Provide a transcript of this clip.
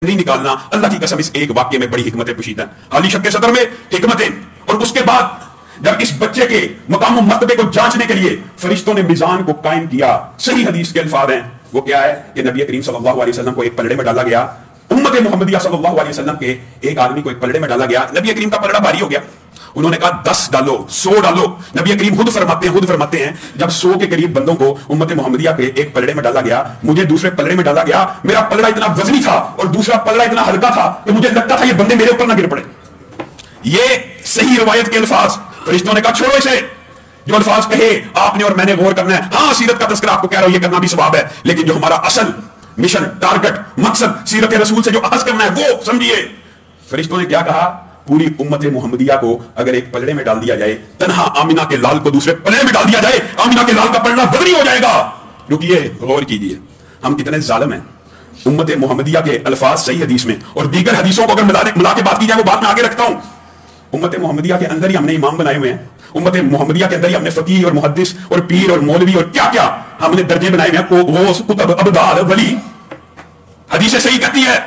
نہیں نکالنا. اللہ کی قسم اس ایک واقعے میں بڑی حکمتیں پوشیدہ ہیں. حالی شب کے صدر میں حکمتیں. اور اس کے بعد جب اس بچے کے مقام و مرتبے کو جانچنے کے لیے فرشتوں نے میزان کو قائم کیا, صحیح حدیث کے الفاظ ہیں. وہ کیا ہے کہ نبی کریم صلی اللہ علیہ وسلم کو ایک پلڑے میں ڈالا گیا. امت محمدیہ صلی اللہ علیہ وسلم کے ایک آدمی کو ایک پلڑے میں ڈالا گیا. نبی کریم کا پلڑا بھاری ہو گیا. انہوں نے کہا 10 ڈالو, 100 ڈالو. نبی کریم خود فرماتے ہیں جب 100 کے قریب بندوں کو امت محمدیہ کے ایک پلڑے میں ڈالا گیا, مجھے دوسرے پلڑے میں ڈالا گیا. میرا پلڑا اتنا وزنی تھا اور دوسرا پلڑا اتنا ہلکا تھا کہ مجھے لگتا تھا یہ بندے میرے اوپر نہ گر پڑے. یہ صحیح روایت کے الفاظ. فرشتوں نے کہا چھوڑو اسے, جو الفاظ کہے آپ نے اور میں نے غور کرنا ہے. ہاں سیرت کا تذکرہ آپ کو کہہ رہا ہوں یہ کرنا بھی ثواب ہے, لیکن جو ہمارا اصل مشن, ٹارگٹ, مقصد سیرت رسول سے جو اخذ کرنا ہے وہ سمجھیے. فرشتوں نے کیا کہا, پوری امت محمدیہ کو اگر ایک پلڑے میں ڈال دیا جائے, تنہا آمینہ کے لال کو دوسرے پلڑے میں ڈال دیا جائے, آمینہ کے لال کا پلڑا بدری ہو جائے گا. رکیے, غور کیجیے, ہم کتنے ظالم ہیں. امت محمدیہ کے الفاظ صحیح حدیث میں اور دیگر حدیثوں کو اگر ملا کے بات کی جائے, وہ بات میں آگے رکھتا ہوں. امت محمدیہ کے اندر ہی ہم نے امام بنائے ہوئے ہیں. امت محمدیہ کے اندر ہی ہم نے فقیہ اور محدث اور پیر اور مولوی اور کیا کیا ہم نے درجے بنائے ہوئے ہیں. غوث, قطب, ابدال, ولی. حدیث صحیح کہتی ہے